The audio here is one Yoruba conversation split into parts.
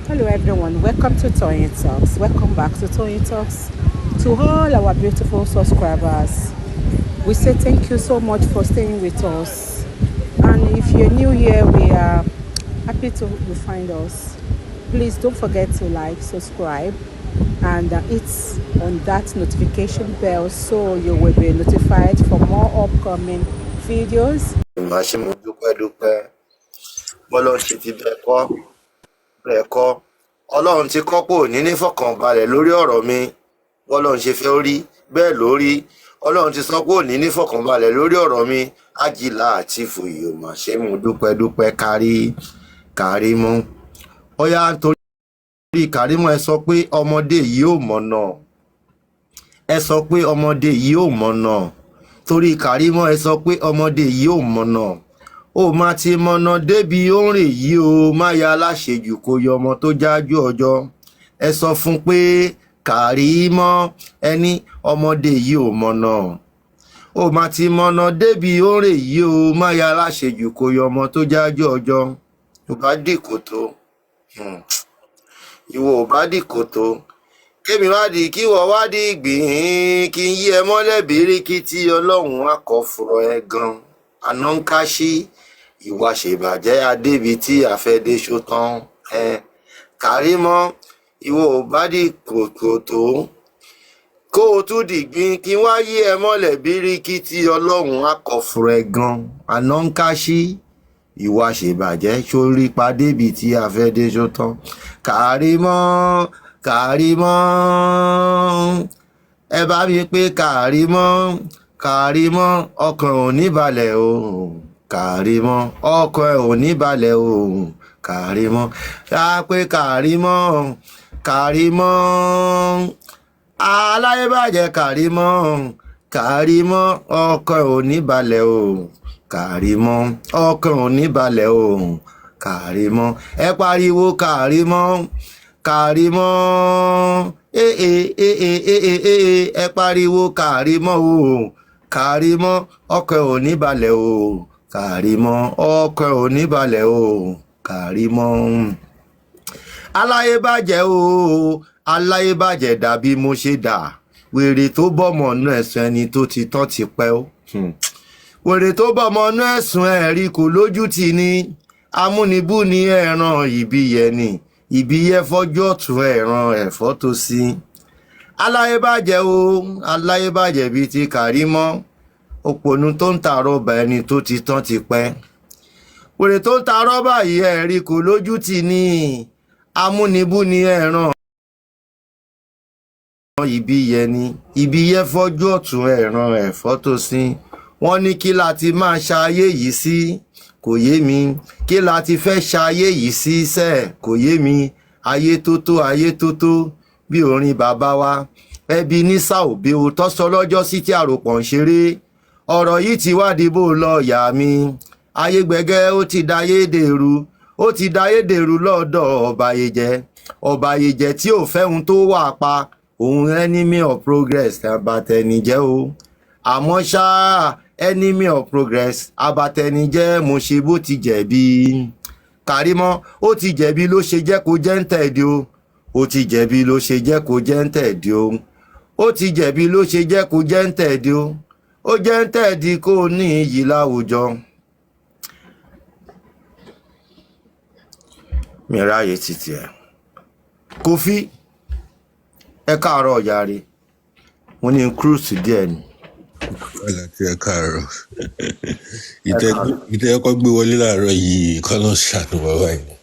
Hello, everyone. Welcome to Toyeen Talks. Welcome back to Toyeen Talks. To all our beautiful subscribers, we say thank you so much for staying with us. And if you're new here, we are happy to you find us. Please don't forget to like, subscribe, and hit on that notification bell so you will be notified for more upcoming videos. Màá ṣe mo dúpẹ́ bọ́lọ́run ṣe ti bẹ́ẹ̀ kọ́ ọlọ́run ti kọ́ pò ní nífọ̀kànbalẹ̀ lórí ọ̀rọ̀ mi bọ́lọ́run ṣe fẹ́ rí bẹ́ẹ̀ lórí ọlọ́run ti sọ pé òní nífọ̀kànbalẹ̀ lórí ọ̀rọ̀ mi ájìlá àti fòyò màá ṣe mo dúpẹ́ Karimo ó yá nítorí Karimo ẹ sọ pé ọmọdé yìí ò mọ̀nà ẹ sọ pé ọmọdé yìí ò mọ̀nà torí Karimo ẹ sọ pé ọmọdé yìí ò mọ̀nà ó má ti mọ̀nà débi ó ń rìn yìí o má ya aláṣejù kó yọ ọmọ tó jájú ọjọ́ ẹ sọ fún pé Karimo ẹni ọmọdé yìí ò mọ̀nà ó má ti mọ̀nà débi ó ń rìn yìí o má ya aláṣejù kó yọ ọmọ tó jájú ọjọ́ ò bá dìkòtò ìwọ ò bá dìkòtò kémi wá di kí wọ́n wá di gbìn kí n yí ẹ mọ́lẹ̀ bíríkì tí ọlọ́run á kọ́ fúnra ẹ gan àná ń káṣí ìwà ṣèbàjẹ́ adébi tí àfẹ́dé ṣótán Karimo ìwọ ò bá di kòtò kó o tún dìgbìn kí wá yí ẹ mọ́lẹ̀ bíríkì tí ọlọ́run á kọ́ fúnra ẹ gan àná ń káṣí ìwà ṣèbàjẹ́ sórí padébi tí àfẹ́dé ṣótán Karimo ẹ bá mi pé Karimo ọkàn ò ní balẹ̀ o Karimo ọkàn ò ní balẹ̀ o Karimo á pé Karimo aláyébàjẹ́ Karimo ọkàn ò ní balẹ̀ o Karimo ọkàn ò ní balẹ̀ o Karimo ẹ pariwo Karimo ẹ pariwo Karimo o Karimo ọkàn ò ní balẹ̀ o Karimo ọkàn ò ní balẹ̀ o Karimo aláyébàjẹ́ dàbí mo ṣe dà wèrè tó bọ́mọ nú ẹ̀sùn ẹni tó ti tán ti pẹ́ ó wèrè tó bọ́mọ nú ẹ̀sùn ẹ̀rí kò lójú tì ní amúnibú ní ẹ̀ràn ìbíyẹ ni ìbíyẹ fọ́jú ọ̀tún ẹ̀ràn ẹ̀fọ́ tó sí aláyébàjẹ́ bíi ti Karimo òpònú tó ń ta rọ́bà ẹni tó ti tán ti pẹ́ wèrè tó ń ta rọ́bà yìí ẹ̀rí kò lójú tì ní amúnibú ní ẹ̀ràn ìbíyẹ ni ìbíyẹ fọ́jú ọ̀tún ẹ̀ràn ẹ̀fọ́ tó sí wọ́n ní kí láti máa ṣayé yìí sí kò yé mi kí la ti fẹ́ ṣayé yìí sí sẹ́ kò yé mi ayé tó tó bí orin bàbá wa ẹbí ní sàòbí o tọ́sọ lọ́jọ́ sí tí àròpọ̀ ń ṣeré ọ̀rọ̀ yìí ti wádìí bò lọ yà mí ayé gbẹ̀gẹ́ ó ti dayédèrú lọ́dọ̀ ọ̀bàyéjẹ́ tí ò fẹ́ ohun tó wà pa òun enemy of progress abatẹnijẹ́ o àmọ́ ṣáá enemy of progress abatẹnijẹ́ mo ṣe bó ti jẹ̀bi Karimo ó ti jẹ̀bi ló ṣe jẹ́ kó jẹ́ ń tẹ̀dí o ó ti jẹ̀bi ló ṣe jẹ́ kó jẹ́ ń tẹ̀dí o ó ti jẹ̀bi ló ṣe jẹ́ kó jẹ́ ń tẹ̀dí o ó jẹ́ ń tẹ̀dí kó ní iyì láwùjọ. mi ráàyè títí ẹ Kofi ẹ káàárọ̀ ọ̀yàre mo ní cruise díẹ̀ ni. Ọ̀la tí ẹ káàárọ̀ ìtẹ́ ọkọ̀ gbé wọlé láàárọ̀ yìí kọ́ ló ń ṣàánú bàbá yìí.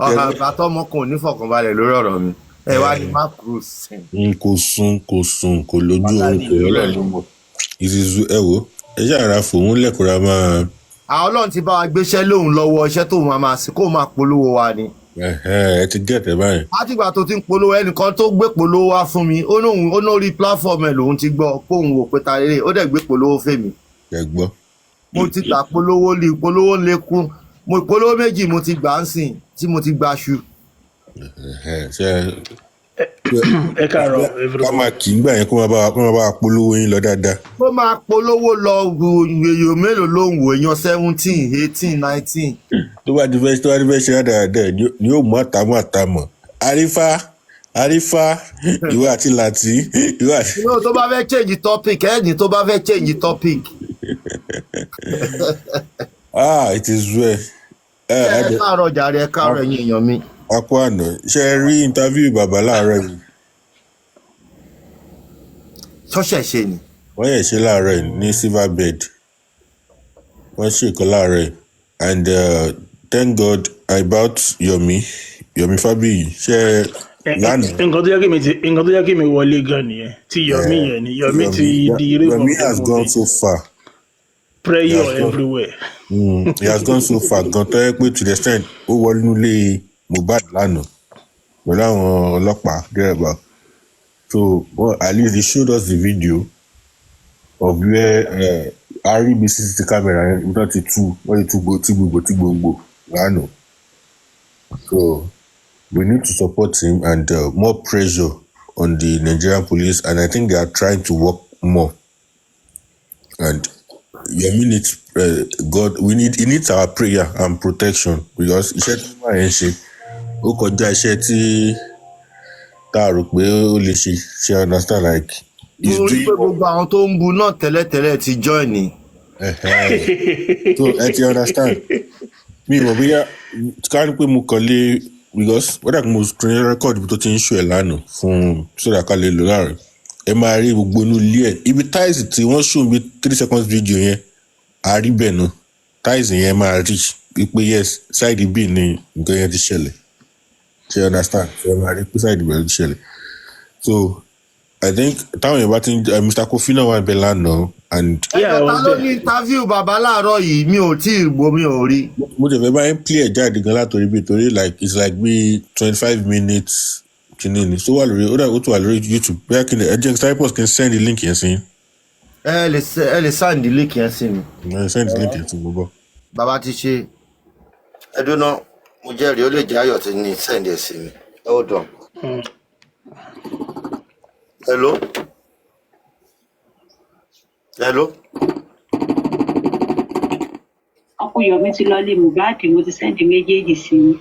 ọ̀hà àgbàtọ́ ọmọkùnrin nífọ̀kànbalẹ̀ lórí ọ̀rọ̀ mi ẹ wá ní má cruise. kò sùn kò lójú oorun kò rọ́lá ló mọ̀ ìṣiṣu ẹ wo ẹ ṣàrà fòun lẹ́kùnrin máa. àwọn ọlọ́run ti bá wa gbéṣẹ́ lóhùn lọ́wọ́ iṣẹ́ tó máa sí kó máa polówó wa ni. ẹ ti gẹ̀tẹ̀ báyìí. látìgbà tó ti ń polówó ẹnìkan tó gbé polówó wá fún mi ó lórí platform ẹ lòun ti gbọ́ kóun wò pé ta lélẹ̀ ó dẹ̀ gbé polówó fèmí. ẹ gbọ́. mo ti gbà polówó lékún mo polówó méjì mo ti gbà ń sìn tí mo ti gbà ṣu. Ẹ káàárọ̀ ká everybody. máa kì í gbà yẹn kó máa bá wa polówó yín lọ dáadáa. ó máa polówó lọ èèyàn mélòó ló ń wò èèyàn 17 18 19. tó bá ti fẹ́ ṣe dáadáa ni yóò mú àtàmọ̀ àrífà ìwé àti làtí ìwé àti. no tó bá fẹ́ change topic ẹ̀yìn tó bá fẹ́ change topic. It is well. ẹ káàárọ̀ jàre ẹ káàárọ̀ ẹ̀yin èèyàn mi. a kó àná ṣe é rí interview bàbá láàárọ̀ yìí. ṣọ́ṣẹ̀ ṣe ni. wọ́n yẹ̀ ṣe láàárọ̀ yìí ní silver bed wọ́n ṣèkọ́ láàárọ̀ yìí and thank God about Yomi Fabiyi ṣe lánàá. nǹkan tó yẹ kí mi wọlé gan nìyẹn tí Yomi yẹn ni Yomi ti di eré Yomi has gone so far. Prayer everywhere. He has gone so far gan tó yẹ pé to the extent ó wọlé nílé Mohbad lánàá pẹ̀lú àwọn ọlọ́pàá dẹ́rẹ́bà. So at least they showed us the video of where RBCCTV camera yẹn nígbà tí wọ́n ti gbogbo lánàá. So we need to support him and more pressure on the Nigerian police, and I think they are trying to work more. And Yomi needs God. He needs our prayer and protection because iṣẹ́ tí wọ́n máa ń ṣe ó kọjá iṣẹ́ tí tá a rò pé ó lè ṣe understand like. mo rí pé gbogbo àwọn tó ń bu náà tẹ́lẹ̀tẹ́lẹ̀ ti join ni. So ẹ ti understand mi ò bóyá ká ní pé mo kàn lé because wọ́n dà kí mo screen record ibi tó ti ń ṣó ẹ̀ lánàá fún sódà ká lè lò láàrin ẹ máa rí gbogbo inú ilé ẹ̀ ibi táìsì tí wọ́n ṣó ibi 3 seconds video yẹn a rí bẹ́ẹ̀ náà táìsì yẹn máa rí pé yes side b ni nǹkan yẹn ti ṣẹlẹ̀ ṣe understand ṣe máa rí pé side b ti ṣẹlẹ̀ so I think táwọn yẹn bá ti Mr. Kofi náà wà bẹ́ẹ̀ lánàá and. ẹ̀ka ló ní interview bàbá láàárọ̀ yìí mi ò tí ì gbọ́ mi ò rí. mo tẹ̀ fẹ́ báyìí play ẹ̀ jáde gan látòrí bíi torí like it's like bí 25 minutes kìíní ni so wà lórí ó tún wà lórí YouTube bóyá kí ni ẹ jẹ́ Cyprus kí n send the link yẹn sí. ẹ lè send the link yẹn sí mi. ẹ send the link yẹn sí mi bọ́. bàbá ti ṣe ẹdúná mo jẹ́rìí ó lè jẹ́ ayọ̀ tí ní send ẹ̀ sí mi hold on. hello. ọkùnrin Yomi ti lọ lé Mohbad mo ti sẹ́ndì méjèèjì sí i.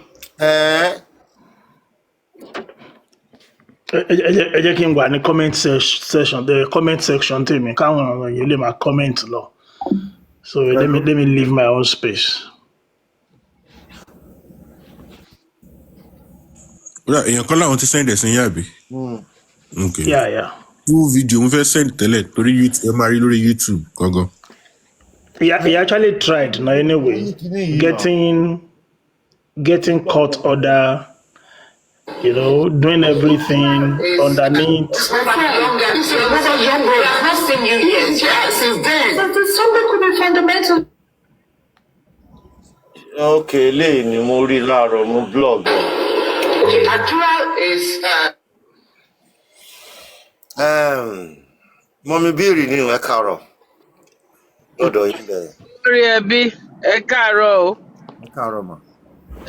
ẹ jẹ́ kí n wà ní comment section tèmi káwọn ọ̀rọ̀ yẹn lè máa comment lọ so let me leave my own space. èèyàn kan láwọn ti send ẹ̀ sí yín àbí. Okay. Yeah. Full video mo fẹ́ send tẹ́lẹ̀ torí ẹ máa rí lórí YouTube gangan. He actually tried now anyway getting court order, doing everything underneath. Okay, lẹ́yìn ni mo rí láàárọ̀ mo blog. Àdúrà is mọ́mí bíìrì ní ẹ káàárọ̀ lọ́dọ̀ yín bẹ̀rẹ̀. Olori Ebi ẹ káàárọ̀ o. Ẹ káàárọ̀ mà.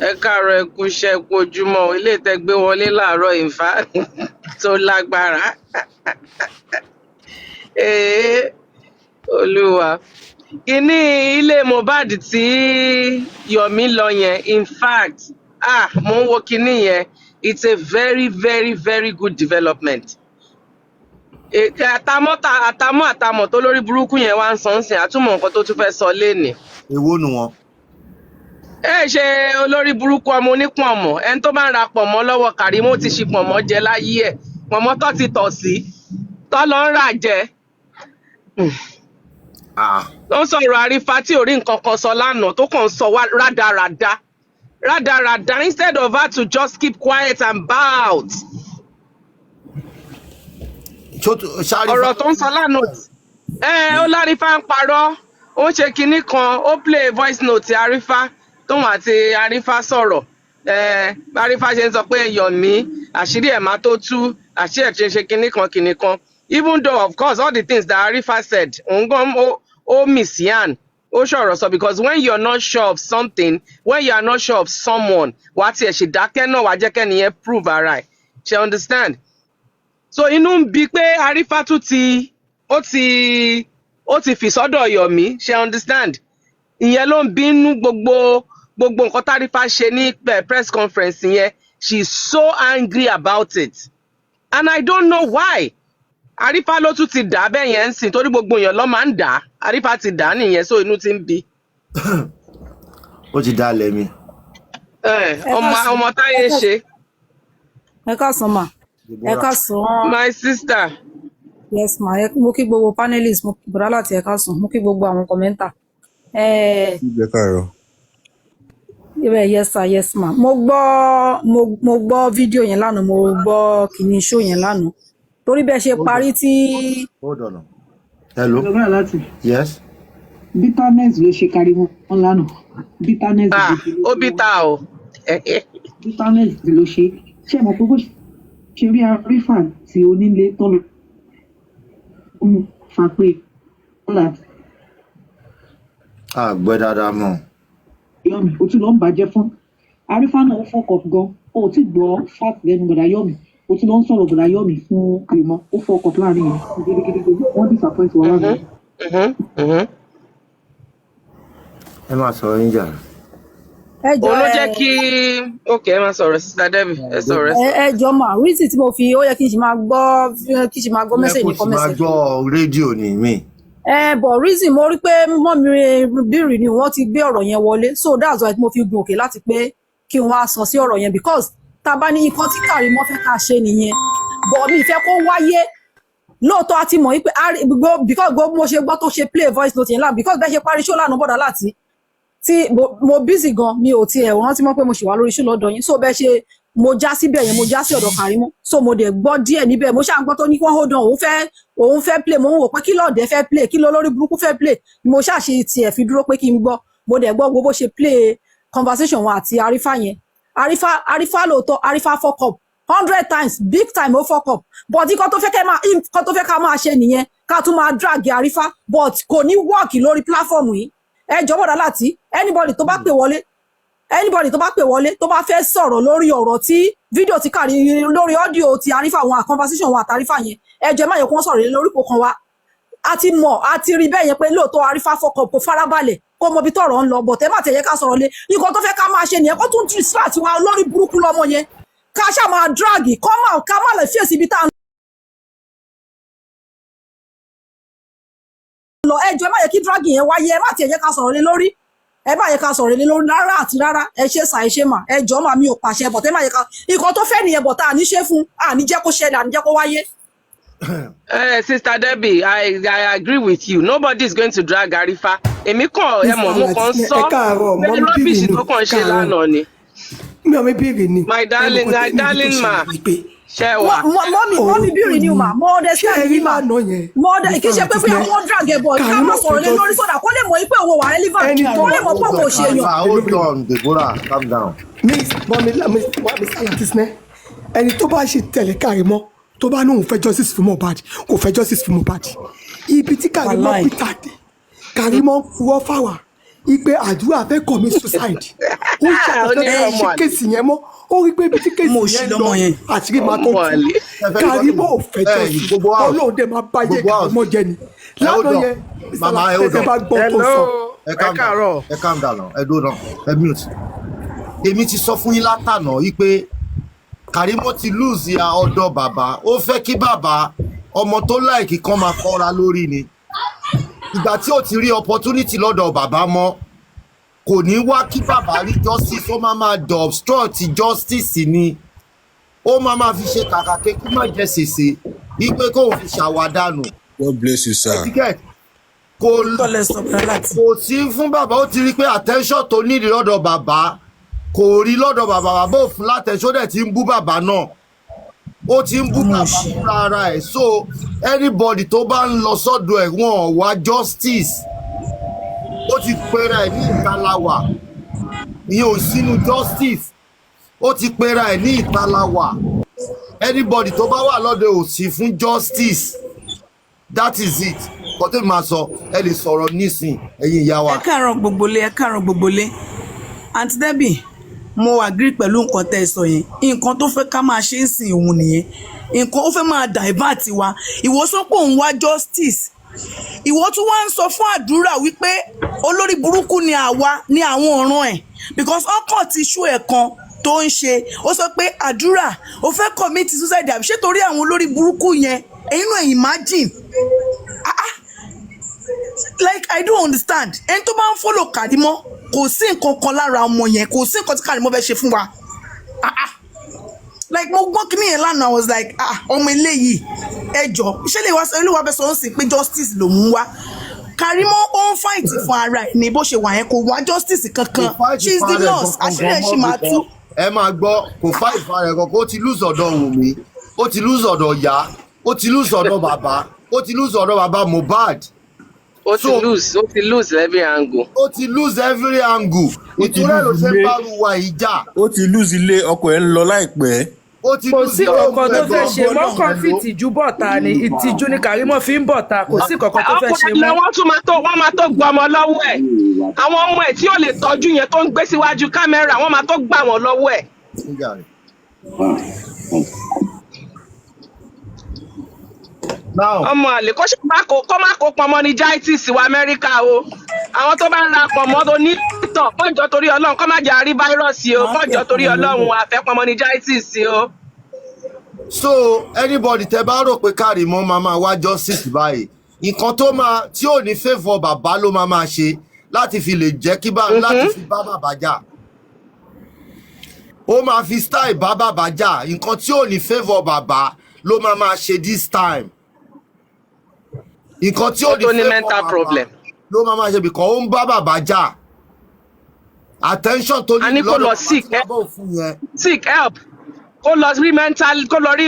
Ẹ káàárọ̀ ẹ kú iṣẹ́ kú ojúmọ́ ilé ìtẹ́gbé wọlé láàárọ̀ ìfà tó lágbára. Olúwa. Kíní ilé Mohbad tí Yomi lọ yẹn in fact mo ń wo kíní yẹn it's a very very very good development. Àtàmọ́ tó lórí burúkú yẹn wá ń sọ ń sìn àtúmọ̀ nǹkan tó tún fẹ́ sọ lénìí. Èwo nu wọn. Ṣe olórí burúkú ọmọ onípọ̀nmọ́ ẹni tó bá ń ra pọ̀nmọ́ lọ́wọ́ Karimo ti ṣi pọ̀nmọ́ jẹ láyé ẹ̀ pọ̀nmọ́ tó ti tọ̀ sí tó lọ ń rà jẹ. Ló ń sọ̀rọ̀ àrífà tí ò rí nǹkan kan sọ lánàá tó kàn ń sọ wá rádaràda instead of her to just keep quiet and bow out. Ọ̀rọ̀ tó ń sọ lánàá ó lárífà ń parọ́ ó ń ṣe kinní kan ó play voice note àrífà tóun àti àrífà sọ̀rọ̀ àrífà ṣe ń sọ pé Yomi àṣírí ẹ̀ máa tó tú àṣírí ẹ̀ ṣe kinní kan even though of course all the things that àrífà said òun gan ó miss yan ó ṣọ̀rọ̀ sọ because when you are not sure of something when you are not sure of someone wà á tiẹ̀ ṣe dákẹ́ náà wà á jẹ́ kẹ́ni yẹn prove ara ẹ̀ ṣe understand so inú ń bi pé Arifa tún ti ó ti fi sọ́dọ̀ Yomi ṣe understand ìyẹn ló ń bínú gbogbo nǹkan tárífà ṣe ní press conference yẹn she's so angry about it and I don't know why Arifa ló tún ti dà bẹ́ẹ̀ yẹn ń sìn torí gbogbo èèyàn ló máa ń dà Arifa ti dà nìyẹn so inú ti ń bi. ó ti dá lẹ́mi. ọmọ táyé ṣe. ẹ káàsán mà. ẹ káàsán. my sister. yes ma mo kí gbogbo panelists mo kí bọ̀dá láti ẹ káàsán mo kí gbogbo àwọn kọ́mẹ́ntà. yes ma mo gbọ́ fídíò yẹn lánàá mo gbọ́ kìíní show yẹn lánàá torí bẹ́ẹ̀ ṣe parí tí. hold on. hello. yes. bitterness ló ṣe Karimo lánàá bitterness. ó bítà o. bitterness ló ṣe mọ̀ pé bó ṣe rí Arifa tí onílé tó lọ fà pé ọ̀la. àgbẹ̀ dáadáa mọ̀. Yomi o tún lọ ń bàjẹ́ fún Arifa náà ó fọkọ̀ gan o ti gbọ́ fat lẹ́nu gbọ̀dá Yomi o tún lọ ń sọ̀rọ̀ gbọ̀dá Yomi fún Karimo ó fọkọ̀ láàrin yẹn gidigidi wọ́n disappoint wà láàrin. ẹ máa sọ̀rọ̀ yín jà. ó ló jẹ́ kí ẹ máa sọ̀rọ̀ Sister Debbie ẹ sọ̀rọ̀. ẹ jọ mà reason tí mo fi ó yẹ kí n ṣe máa gbọ́ message ní comment section. kò sì máa gbọ́ rédíò ní mí. But reason mo rí pé mọ́mí bírì ni wọ́n ti gbé ọ̀rọ̀ yẹn wọlé so that's why mo fi gun òkè láti pé kí n wá sọ sí ọ̀rọ̀ yẹn because tá a bá ní nǹkan tí Karimo fẹ́ ká ṣe nìyẹn but mi fẹ́ kó wáyé lóòótọ́ a ti mọ̀ wípé because gbogbo mo ṣe gbọ́ tó ṣe play voice note yẹn lánàá because bẹ́ẹ̀ ṣe parí show lánàá bọ̀dá láti tí mo busy gan mi ò tiẹ̀ rántí mọ́ pé mo ṣì wà lórí show lọ́dọ̀ yín so bẹ́ẹ̀ ṣe mo já síbẹ̀ yẹn mo já sí ọ̀dọ̀ Karimo so mo dẹ̀ gbọ́ díẹ̀ níbẹ̀ mo ṣáà ń gbọ́ tó ní kí wọ́n hold on òun fẹ́ play mo ń wò pé kí lọ́ọ̀dẹ̀ fẹ́ play kí lórí burúkú fẹ́ play mo ṣáà ṣe tiẹ̀ fi dúró pé kí n gbọ́ mo dẹ̀ gbọ́ gbogbo ṣe play conversation wọn àti Arifa yẹn Arifa lóòótọ́ Arifa fuck up 100 times big time ó fuck up but nǹkan tó fẹ́ ká máa ṣe nìyẹn ká tún máa drag Arifa but kò ní work lórí platform yìí ẹ jọ̀wọ́ dá láti anybody tó bá pè wọlé tó bá fẹ́ sọ̀rọ̀ lórí ọ̀rọ̀ tí fídíò ti kàrí lórí ọ́díò ti Arifa wọn conversation wọn àtàrífà yẹn ẹjọ́ má yẹ kó wọ́n sọ̀rọ̀ lórí kò kan wa a ti rí bẹ́ẹ̀ yẹn pé lóòótọ́ Arifa fọkàn kò farabalẹ̀ kó mọ bí tọ̀rọ̀ ń lọ bọ̀ tẹ́ má tẹ̀yẹ ká sọ̀rọ̀ lé nǹkan tó fẹ́ ká máa ṣe nìyẹn kó tún distract wa lórí burúkú lọ́mọ yẹn ká ṣáà máa drag ká má lè fèsì ibi tá à ń lọ ẹjọ́ má yẹ kí drag yẹn wáyé ẹ má tẹ̀yẹ ká sọ̀rọ̀ lé lórí ẹ má yẹ ká sọ̀rọ̀ lé lórí rárá àti rárá ẹ ṣe sà ẹ ṣe mà ẹ jọ mà mi ò pàṣẹ bọ̀ tẹ́ má yẹ ká nǹkan tó fẹ́ nìyẹn bọ̀ tá à ní ṣe fún àní jẹ́ kó ṣẹlẹ̀ àní jẹ́ kó wáyé. Sister Debbie, I agree with you. Nobody is going to drag Arifa. Èmi kàn ẹ mọ̀ mo kàn sọ bẹ́ẹ̀ rọ́bìṣì tó kàn ṣe lánàá ni. Mi ò mi bìrì ni. My darling ma. Ṣé wà? Mọ́mí bìrì ni mà. Mo understand yìí mà. Kì í ṣe pé fún àwọn drag ẹ̀ bọ̀ ká má sọ̀rọ̀ lé lórí sọ̀dà kó lè mọ̀ pé òun wà relevant kó lè mọ̀ pé òun ò ṣe yàn. Hold on, Deborah, calm down. Miss Latisneh, ẹni tó bá ṣe tẹ̀lé Karimo tó bá ní òun fẹ́ justice fún Mohbad kò fẹ́ justice fún Mohbad ibi tí Karimo peter dé Karimo fúwọ́ fáwà ipe àdúrà fẹ́ commit suicide ó ṣàtọ́jú ṣe kéèsì yẹn mọ́ ó rí pé ibi tí kéèsì yẹn lọ àṣírí máa tó tù Karimo ò fẹ́ justice Ọlọ́run dẹ̀ máa bá yẹ Karimo jẹ ni lánàá yẹn ẹ bá gbọ́ tó sọ. ẹ calm down ẹ dúró náà ẹ mute èmi ti sọ fún yín látànà yìí pé Karimo ti lose ya ọ̀dọ̀ bàbá ó fẹ́ kí bàbá ọmọ tó láìkì kan máa kọ́ra lórí ni ìgbà tí ó ti rí opportunity lọ́dọ̀ bàbá mọ́ kò ní wá kí bàbá rí justice ó máa obstruct justice ni ó máa fi ṣe kàkà kékú má jẹ́ sèse wípé kóun fi ṣàwádànù. God bless you sir. kò sí fún bàbá ó ti rí pé attention tó nídìí lọ́dọ̀ bàbá kò rí lọ́dọ̀ bàbá òfin látẹ̀sọ́ dẹ̀ ti ń bú bàbá náà ó ti ń bú bàbá fúnra ara ẹ̀ so anybody tó bá ń lọ sọ́dọ̀ ẹ̀ wọ́n wá justice ó ti pera ẹ̀ ní ìtaláwà ìyẹn ò sínú justice ó ti pera ẹ̀ ní ìtaláwà anybody tó bá wà lọ́dọ̀ ò sí fún justice that is it kọ́tẹ́ máa sọ ẹ lè sọ̀rọ̀ nísìn ẹ̀yin ìyá wa. ẹ káàárọ̀ gbogbo lé Aunty Debbie mo agree pẹ̀lú nǹkan tẹ́ ẹ sọ yẹn nǹkan tó fẹ́ ká máa ṣe ń sìn òun nìyẹn nǹkan ó fẹ́ máa divert wa ìwọ sọ pé òun wá justice ìwọ tún wá ń sọ fún àdúrà wípé olórí burúkú ni àwa ní àwọn ọ̀ràn ẹ̀ because ọkàn ti ṣú ẹ̀ kan tó ń ṣe ó sọ pé àdúrà ó fẹ́ commit suicide àbí ṣé torí àwọn olórí burúkú yẹn ẹ̀yin náà imagine like I don't understand ẹni tó bá ń follow Karimo kò sí nǹkan kan lára ọmọ yẹn kò sí nǹkan tí Karimo fẹ́ ṣe fún wa like mo gbọ́ kíní yẹn lánàá I was like ọmọ eléyìí ẹjọ́ iṣẹ́ lè wá sọ olúwa bẹ sọ ń sìn pé justice ló mú wá Karimo ó ń fight fún ara ẹ̀ ní bó ṣe wà yẹn kò wá justice kankan she is the nurse àṣírí ẹ̀ ṣì máa tú. ẹ máa gbọ́ kò fight fún ara ẹ̀ kankan ó ti lose ọ̀dọ̀ Wùmí ó ti lose ọ̀dọ̀ ìyá ó ti lose ọ̀dọ̀ bàbá ó ti lose ọ̀dọ̀ bàbá Mohbad. ó ti lose every angle. ó ti lose every angle. ìtura ló ṣe ń bá wa ìjà. ó ti lose ilé ọkọ ẹ̀ ń lọ láìpẹ́. kò sí kankan tó fẹ́ ṣe wọ́n kàn fi ìtìjú bọ̀ta ni ìtìjú ni Karimo fi ń bọ̀ta kò sí kankan tó fẹ́ ṣe mọ́. wọ́n máa tó gba ọmọ lọ́wọ́ ẹ̀ àwọn ọmọ ẹ̀ tí ò lè tọ́jú yẹn tó ń gbé síwájú kámẹ́rà wọ́n máa tó gbà wọ́n lọ́wọ́ ẹ̀. ọmọ àlè kó má kó pọnmọ ní jaitis wa Amẹ́ríkà o àwọn tó bá ń ra pọnmọ tó ní tàn kọjọ torí Ọlọ́run kó má jẹ́ àrí fáírọ́ọ̀sì o kọjọ torí Ọlọ́run àfẹ́ pọnmọ ní jaitis o. So anybody tẹ bá rò pé Karimo máa wá justice báyìí nǹkan tó máa tí ò ní favour bàbá ló máa ṣe láti fi lè jẹ́ kí láti fi bá bàbá jà ó máa fi style bá bàbá jà nǹkan tí ò ní favour bàbá ló máa ṣe this time nǹkan tí ò ní favour bàbá ló máa ṣe because ó ń bá bàbá jà attention tó ní lọ́dọ̀ seek help kó lọ rí mental kó lọ rí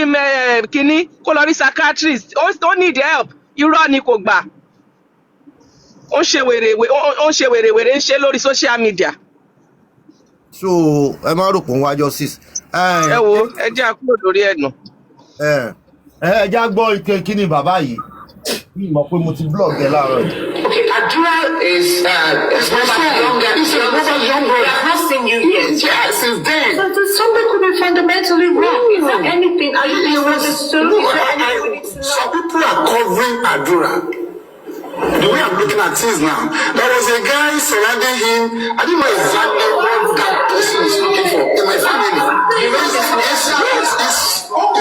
kíní kó lọ rí psychiatrist ó need help irọ́ ni kò gbà ó ń ṣe wèrèwèrè ń ṣe lórí social media. so ẹ má rò pé ń wá justice. ẹ wo ẹ jẹ́ àkúrò lórí ẹ̀nà. ẹ já gbọ́ ike kí ni bàbá yìí bí mo pé mo ti blog ẹ láàárọ̀ yìí. Okay, Adura is my friend. He's a younger. I've not seen you yet. Yes, since then. So something could be fundamentally wrong. Is there anything? Are you misunderstood? Some people are covering Adura. The way I'm looking at things now, there was a guy surrounding him. I didn't know exactly what that person is looking for in my family. You know, it's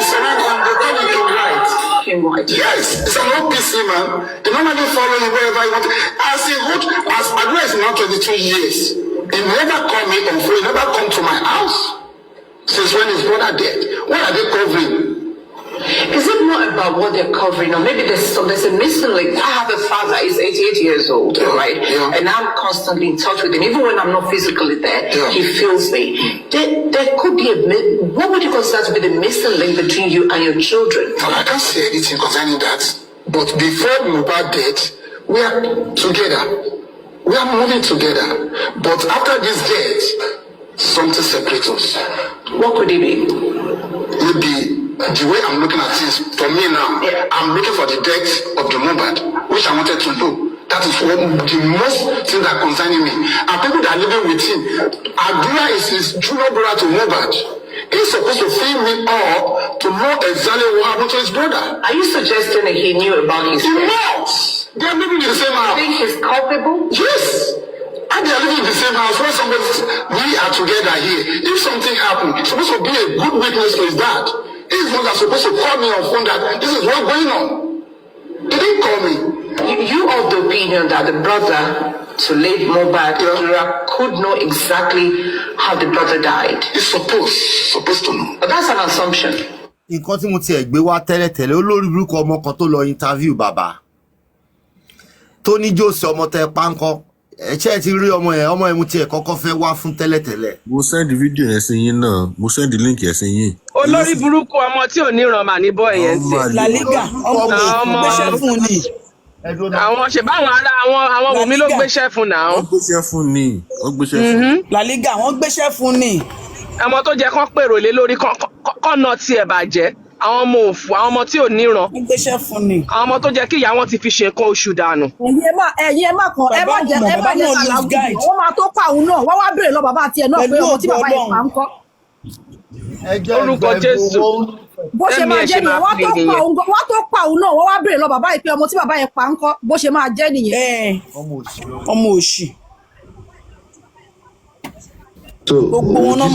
surrounding him. They call him right. Yes, it's an OPC man. They normally follow him wherever he wants. As Adura is now 22 years, he never called me on phone. He never come to my house since when his brother dead. What are they covering? Is it more about what they're covering, or maybe there's a missing link? I have a father, he's 88 years old, right? Yeah. And I'm constantly in touch with him. Even when I'm not physically there, he feels me. There could be what would you consider to be the missing link between you and your children? Well, I can't say anything concerning that. But before Mohbad death, we are together. We are moving together. But after this death, something separates us. What could it be? Maybe the way I'm looking at things, for me now, I'm looking for the death of the Mohbad, which I wanted to know. That is what the most thing that concerning me. And people that are living with him, Adura is his junior brother to Mohbad. He's supposed to fill me up to know exactly what happened to his brother. Are you suggesting that he knew about his death? Yes! They are living in the same house. You think he's culpable? Yes! And they are living in the same house. When we are together here, if something happened, it's supposed to be a good witness to his dad. He's the one that's supposed to call me on phone that this is what's going on. He didn't call me. You of the opinion that the brother to late Mohbad could know exactly how the brother died? He's supposed to know. But that's an assumption. Nǹkan tí mo ti ẹ̀ gbé wá tẹ́lẹ̀tẹ́lẹ̀ olórí burúkú ọmọ kan tó lọ interview bàbá tó ní jòsè ọmọ tẹ pánkọ́ ẹ̀ṣẹ́ ti rí ọmọ ẹ̀ mo ti ẹ̀ kọ́kọ́ fẹ́ wá fún tẹ́lẹ̀tẹ́lẹ̀. mo send video yẹn sí yín náà mo send link yẹn sí yín. olórí burúkú ọmọ tí ò ní ràn mà ní bọ́ ẹ̀yẹn ti. La Liga ọmọ gbéṣẹ́ fún ni. àwọn ṣe báwọn ará àwọn Wùmí ló gbéṣẹ́ fún náà. wọ́n gbéṣẹ́ fún ni wọ́n gbéṣẹ́ fún. La Liga wọ́n gbéṣẹ́ fún ni. ọmọ tó jẹ́ kán pèrò lé lórí kọ́nà tiẹ̀ bàjẹ́ àwọn ọmọ òfò àwọn ọmọ tí ò níran. wọ́n gbéṣẹ́ fún ni. àwọn ọmọ tó jẹ́ kí ìyá wọn ti fi ṣe nǹkan oṣù dànù. ẹ̀yin ẹ má jẹ́ ṣàlàyé wọ́n máa tó pa òun náà wọ́n wá béèrè lọ bàbá tiẹ̀ náà pé ọmọ tí bàbá yẹn pa ń kọ́. orúkọ Jésù bó ṣe máa jẹ́ nìyẹn wọ́n tó pa òun náà wọ́n wá béèrè lọ bàbá yìí pé ọmọ tí bàbá yẹn pa ń kọ́ bó ṣe máa jẹ́ nìyẹn. ọmọ òṣì. gbogbo wọn náà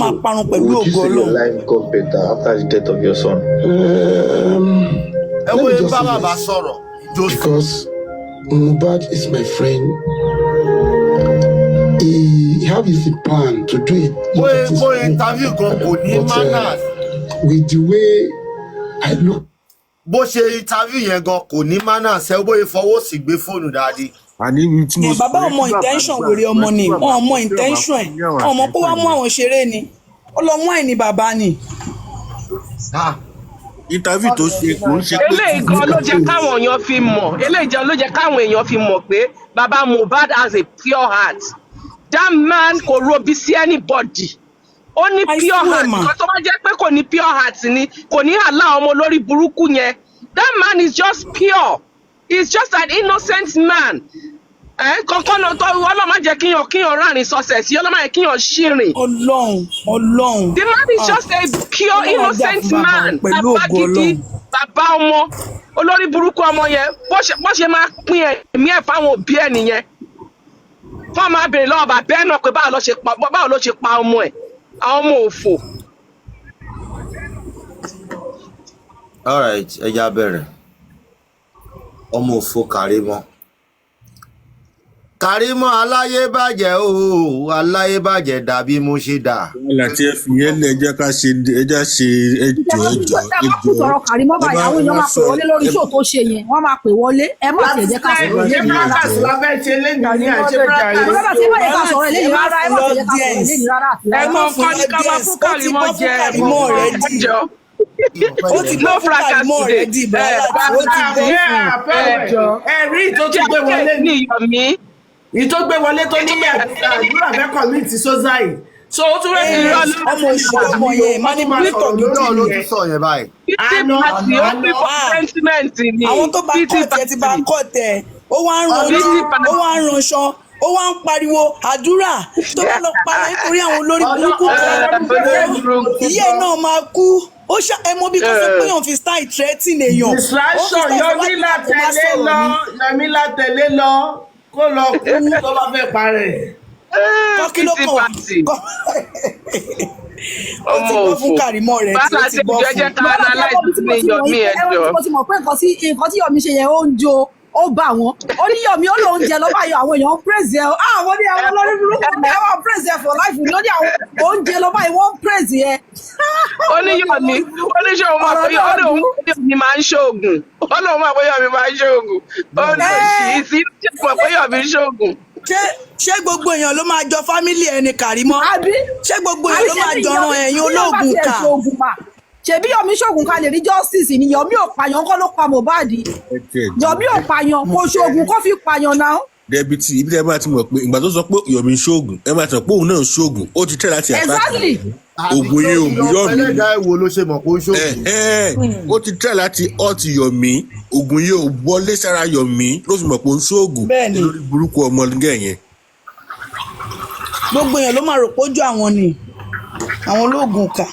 máa parun pẹ̀lú ògo Ọlọ́run. Would you say your life got better after the death of your son? ẹ wo bá bàbá sọ̀rọ̀. Because Mohbad is my friend. He have his plan to do it. Mo interview gan kò ní manners. With the way I look. Bó ṣe interview yẹn gan kò ní manners ẹ bóyá fọwọ́ sí gbé fóònù dáadé. Bàbá ọmọ intention wèrè ọmọ ni wọn ọmọ intention ẹ ọmọ kó wá mú àwọn ṣeré ni ó lọ mú àìní bàbá ni. Interview tó ṣe kò ń ṣe pé. eléyìí gan ló jẹ́ káwọn èèyàn fi mọ̀ eléyìí gan ló jẹ́ káwọn èèyàn fi mọ̀ pé bàbá Mohbad has a pure heart. That man kò robi sí anybody. Ó ní pure heart. Kan tó bá jẹ́ pé kò ní pure heart ni kò ní àlá ọmọ lórí burúkú yẹn. That man is just pure. He's just an innocent man. Kankan náà tó Ọlọ́run má jẹ́ kíyàn rárin sọ́sẹ̀ sí Ọlọ́run má jẹ́ kíyàn ṣìrìn. Ọlọ́run. The man is just a pure innocent man. Bàbá gidi, bàbá ọmọ, olórí burúkú ọmọ yẹn, bó ṣe máa pín ẹ̀mí ẹ̀ fáwọn òbí ẹ̀ nìyẹn. Fún ọmọ abèrè lọ́wọ́ bàbá ẹ̀ náà pé báwo ló ṣe pa ọmọ ẹ̀, àwọn ọmọ òfò. All right, ẹ já bẹ̀rẹ̀. Ọmọ òfò Karimo aláyébàjẹ́ o aláyébàjẹ́ dàbí mo ṣe dà. Láti ẹ fi yẹn lẹ ẹjọ́ ẹjọ́. Ẹ má kú sọ̀rọ̀ Karimo báyìí àwọn èèyàn máa pè wọlé lórí show tó ṣe yẹn wọ́n máa pè wọlé ẹ má tiẹ̀ jẹ́ ká sọ̀rọ̀ lẹ́yìn rárá. Ẹ má tiẹ̀ jẹ́ ká sọ̀rọ̀ lẹ́yìn rárá ẹ má tiẹ̀ jẹ́ ká sọ̀rọ̀ lẹ́yìn rárá. Ẹ mọ nǹkan ní ká máa fún Karimo jẹ ẹjọ́. Ó ti gbọ́ fún Karimo rẹ̀ di bàbá ẹ̀rí tó ti gbé wọlé ní ìyọ̀mí. Ìtọ́gbé wọlé tó ní àdúrà fẹ́ commit suicide. So ó tún rẹ̀ ní ọmọ oṣù ọmọ yẹn manipulator gidi ló ti sọ yẹn báyìí. Àwọn tó bá kọ́ọ̀tì ẹ ti bá kọ́ọ̀tì ẹ ó wá ń ranṣọ ó wá ń pariwo àdúrà tó bá lọ para nítorí àwọn olórí burúkú kan iye náà máa kú ó ṣá ẹ mọ bí kò sọ pé yàn fi style threatening èèyàn. distraction Yọmí látẹ̀lé lọ kó lọ kú tó bá fẹ́ parẹ́. Kọ́kí ló kọ̀ ọmọ òfò bàbá àti ìjọ jẹ́ ká analyze ní Yọmí ẹjọ́. Mo ti mọ̀ pé nǹkan tí Yọmí ṣe yẹn ó ń jó ó bá wọn ó ní Yọmí ó lóun jẹ lọ́ba yọ àwọn èèyàn praise ẹ àwọn ní àwọn olórí burúkú ní àwọn praise ẹ for life ní ó ní àwọn oúnjẹ lọ́ba yìí wọ́n praise ẹ. Ó ní Yọmí ó ní ṣé òun máa pé Yọmí máa ń ṣoògùn ó lóun máa pé Yọmí máa ń ṣoògùn ó lọ sí ìṣẹ́ pé Yọmí ń ṣoògùn. Ṣé gbogbo èèyàn ló máa jọ fámílì ẹni Karimo? Ṣé gbogbo èèyàn ló máa jọran ẹ̀yin olóògùn kà? Ṣebí Yọmí ṣoògùn ká lè rí justice ni Yọmí ò pààyàn kọ́ ló pa Mohbad. Yọmí ò pààyàn kò ṣoògùn kó fi pààyàn náà. Dẹ́bìtì ibi tẹ́ bá ti mọ̀ pé ìgbà tó sọ pé Yọmí ṣoògùn ẹ máa tàn pé òun náà ṣoògùn ó ti tẹ̀ láti àtàkì. Ògùn yẹn ògùn Yọmí. Ẹlẹ́dàá èwo ló ṣe mọ̀ pé ó ṣoògùn. Ó ti tẹ̀ láti ọ̀tì Yọmí ògùn yẹn ò wọlé sára Yọmí ló fi mọ̀ pé ó ń ṣoògùn lórí burúkú ọmọ gẹ̀ yẹn. Gbogbo èèyàn ló máa rò pójú àwọn ni àwọn olóògùn kà.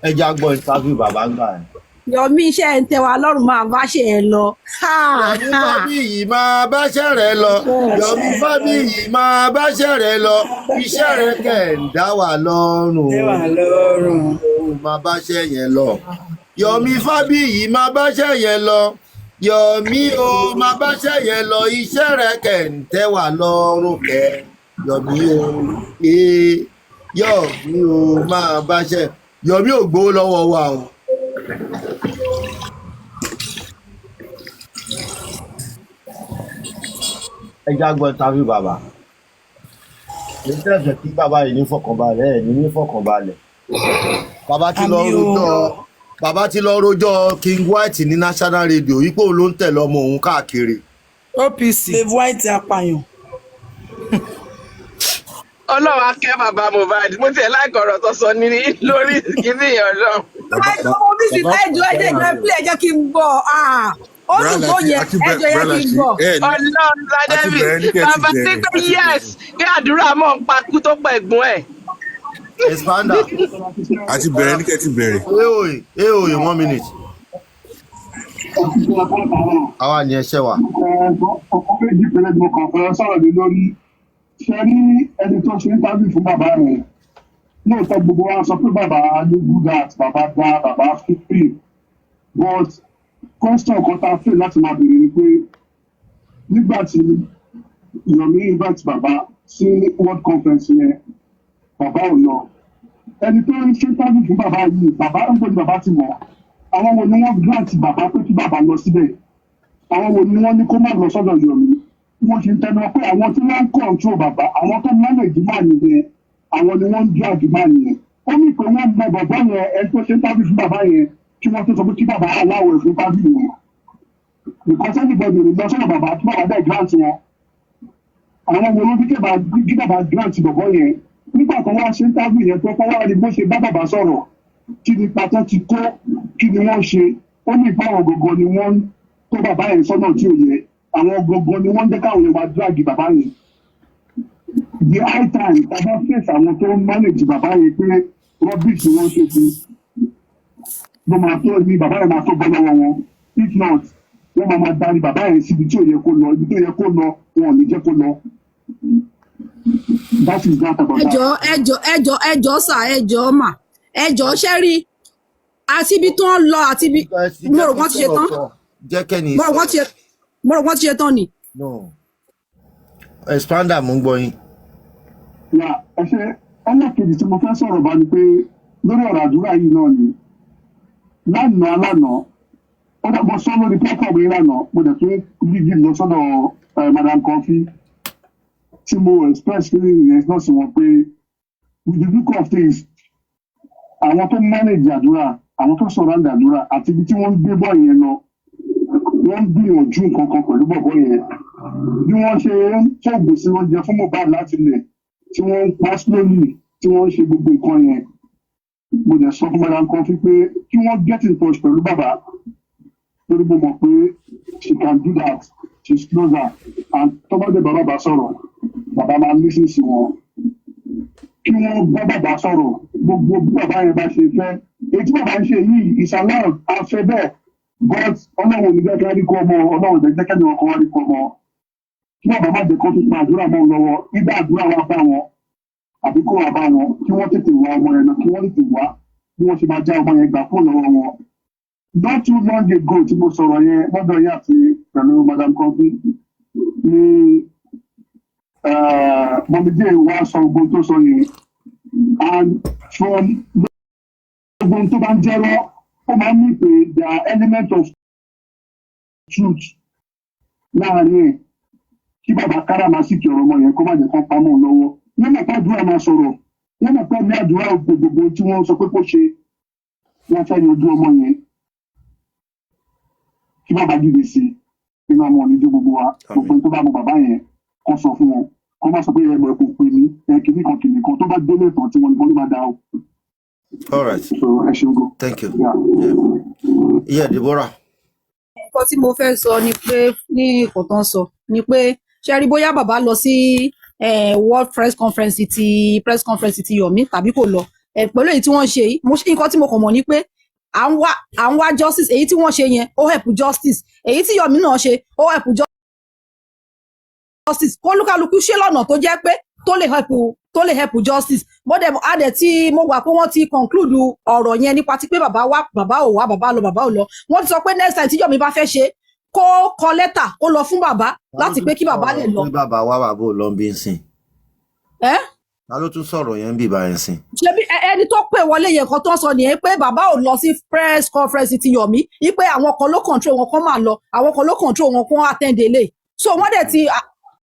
Ẹ já gbọ́ interview bàbá gbà ẹ̀. Yọmí iṣẹ́ ń tẹ wa lọ́rùn máa bá ṣe ẹ lọ. Yọmí Fábíyì máa báṣẹ́ rẹ̀ lọ. Yọmí Fábíyì máa báṣẹ́ rẹ̀ lọ. Iṣẹ́ rẹ̀ kẹ̀ ń dá wà lọ́rùn. Máa báṣẹ́ yẹn lọ. Yọmí Fábíyì máa báṣẹ́ yẹn lọ. Yọmí o máa báṣẹ́ yẹn lọ. Iṣẹ́ rẹ̀ kẹ̀ ń tẹ́ wà lọ́rùn kẹ̀. Yọmí o Yọmí o máa báṣẹ́. Yọmí ò gbowó lọ́wọ́ wa o. Ẹ já gbọ́ interview bàbá. Èyí tẹ̀sẹ̀ kí bàbá yìí ní fọkànbalẹ̀ ẹ̀ ní fọkànbalẹ̀. Bàbá ti lọ rojọ́ King White ní National Radio ipò ló ń tẹ̀lé ọmọ òun káàkiri. OPC Dave White apààyàn. Ọlọ́run á kẹ́ bàbá Mohbad mo tiẹ̀ láì kọ̀rọ̀ tó sọ ní lórí kíní ìyàn náà. Ẹjọ́ mo bí sí ẹjọ́ ẹjọ́ play ẹjọ́ kí n gbọ́ ó dùn tó yẹ ẹjọ́ yẹ kí n gbọ́. Ọlọ́run David bàbá ní pé yes kí àdúrà mọ̀ ń pa kú tó pẹ̀ gbọ́n ẹ̀. Expander. àti bẹ̀rẹ̀ ní kẹ́tì bẹ̀rẹ̀. Eoye 1 minute. Àwa ni ẹṣẹ́ wa. Ọkọ̀ méjì pẹ̀lẹ́ ni mo kàn fẹ́ sọ̀rọ̀ lé lórí. Ṣé ní ẹni tó ṣe ń tábìlì fún bàbá rẹ̀? Lóòótọ́ gbogbo wa sọ pé bàbá ní good heart, bàbá dá, bàbá fífi. But question kan tá a fẹ́ láti máa bèrè ni pé nígbà tí Yomi invite bàbá sí World Conference yẹn, bàbá ò lọ. Ẹni tó ń ṣe tábìlì fún bàbá yìí, bàbá ń gbọ́dọ̀ bàbá ti mọ̀. Àwọn wo ni wọ́n grant bàbá pé kí bàbá lọ síbẹ̀? Àwọn wo ni wọ́n ní kó má lọ sọ́dọ̀ Yomi? Wọ́n ṣe ń tẹnu pé àwọn tí wọ́n ń control bàbá, àwọn tó manage máa nìyẹn, àwọn ni wọ́n ń drag máa nìyẹn. Ó ní pé wọ́n mọ bàbá yẹn, ẹni tó ṣe tábìlì fún bàbá yẹn, kí wọ́n tó sọ pé kí bàbá aláwọ̀ ẹ̀ fún tábìlì yẹn. Because everybody lè lọ sọ́dọ̀ bàbá tí bàbá dẹ̀ grant wọn. Àwọn wo ló ní kí bàbá grant bàbá yẹn? Nígbà kan wá ṣe tábìlì yẹn tó fọwọ́ rí bó ṣe bá bàbá sọ̀rọ̀. Kí ni pátá ti kó, kí ni wọ́n ṣe? Ó ní ìfáwọn gọ̀gọ̀ ni wọ́n tó bàbá yẹn sọ́nà tí ò yẹ. Àwọn gọ̀gọ̀ ni wọ́n jẹ́ káwọn yẹn máa drag bàbá yẹn. The high time tàbá face àwọn tó manage bàbá yẹn pé rubbish ni wọ́n ṣe fún. Ló máa tó ní bàbá yẹn máa tó bọ́ lọ́wọ́ wọn. If not, wọ́n máa darí bàbá yẹn síbi tí ò yẹ kó lọ, ibi tó yẹ kó lọ, wọn ò ní jẹ́ kó lọ. That is that about that. ẹjọ́ sà ẹjọ́ mà ẹjọ́ ṣẹ́ rí àti ibi tó ń lọ àti ibi mo rò wọ́n ti ṣe tán mo rò wọ́n ti ṣe tán ni. Expander mú gbọ́ yín. Ẹ ṣe ẹlẹ́kejì tí mo fẹ́ sọ̀rọ̀ bá ni pé lórí ọ̀rọ̀ àdúrà yìí náà ni lánàá ó dàgbọ́ sọ lórí platform yìí lánàá mo dẹ̀ tún gígì lọ sọ́dọ̀ Madam Kofi tí mo express feeling yẹn náà sí wọn pé with the look of things àwọn tó manage àdúrà àwọn tó surround àdúrà àti ibi tí wọ́n ń gbé bọ́ yẹn lọ wọ́n ń gbìyànjú nǹkan kan pẹ̀lú bọ̀bọ̀ yẹn bí wọ́n ṣe ń ṣọ́ọ̀bù sí oúnjẹ fún Mohbad láti lẹ̀ tí wọ́n ń pa slowly tí wọ́n ń ṣe gbogbo nǹkan yẹn mo dẹ̀ sọ fún Madam Kofi pé kí wọ́n get in touch pẹ̀lú bàbá lórí mo mọ̀ pé she can do that she's closer and tó bá dé bàbá sọ̀rọ̀ bàbá máa listen sí wọn kí wọ́n bá bàbá sọ̀rọ̀ gbogbo bí bàbá yẹn bá ṣe fẹ́ èyí tí bàbá ń ṣe yìí ìṣàlọ́ afẹ́ bẹ́ẹ̀ but ọlọ́run ò ní jẹ́ kí wọ́n rí kọ́ ọmọ ọlọ́run ò ní jẹ́ kí wọ́n kọ́ wọ́n rí kọ́ ọmọ kí bàbá má jẹ́ kó tún pa àdúrà mọ́ lọ́wọ́ ìdá àdúrà wa bá wọn àbí kó wà bá wọn kí wọ́n tètè wá ọmọ yẹn lọ kí wọ́n tètè wá bí wọ́n ṣe máa já ọmọ yẹn gbà fún lọ́wọ́ wọn. Not too long ago tí mo sọ̀rọ̀ yẹn lọ́dọ̀ yẹn àti pẹ̀lú Madam Kofi ní mọ̀mídé wa sọ ogun tó sọ yẹn and from ogun tó bá ń jẹ́rọ́ ó máa ń ní pé there are elements of truth láàárín ẹ̀ kí bàbá káràmásìkì ọ̀rọ̀ ọmọ yẹn kó má jẹ́ kó pamọ́ lọ́wọ́ lọ́nà pé àdúrà máa sọ̀rọ̀ lọ́nà pé ní àdúrà gbogbo tí wọ́n sọ pé kó ṣe wọ́n fẹ́ yanjú ọmọ yẹn kí bàbá dìde sí inú ọmọ onídìí gbogbo wa gbogbo tó bá mọ bàbá yẹn kó sọ fún wọn kó má sọ pé ẹgbẹ́ ẹ̀kọ́ pè mí kìnnìkan tó bá délé tán tí wọ́n ní kó ló bá dá o. All right. So ẹ ṣeun go. Thank you. Yeah, Deborah. Nǹkan tí mo fẹ́ sọ ni pé ní nǹkan tó ń sọ ni pé ṣe rí bóyá bàbá lọ sí world press conference ti Yomi tàbí kò lọ pẹ̀lú èyí tí wọ́n ṣe yìí nǹkan tí mo kàn mọ̀ ni pé à ń wá justice èyí tí wọ́n ṣe yẹn ó help justice èyí tí Yomi náà ṣe ó help justice kólúkálukú ṣe lọ́nà tó jẹ́ pé tó lè help justice bọ́dẹ̀ adẹ̀ tí mo gbà pé wọ́n ti conclude ọ̀rọ̀ yẹn nípa ti pé bàbá wá bàbá ò wá bàbá lọ bàbá ò lọ wọ́n ti sọ pé next time tí Yomi bá fẹ́ ṣe kó kọ lẹ́tà kó lọ fún bàbá láti pé kí bàbá lè lọ. bàbá wá bàbá ò lọ bí ń sìn. ta ló tún sọ̀rọ̀ yẹn ń bì báyìí sìn. ṣebí ẹni tó pè wọlé yẹn kan tó sọ nìyẹn pé bàbá ò lọ sí press conference ti Yomi wípé àwọn kan ló control wọn kó máa lọ àwọn kan ló control wọn kó attend eléyìí so wọ́n dẹ̀ ti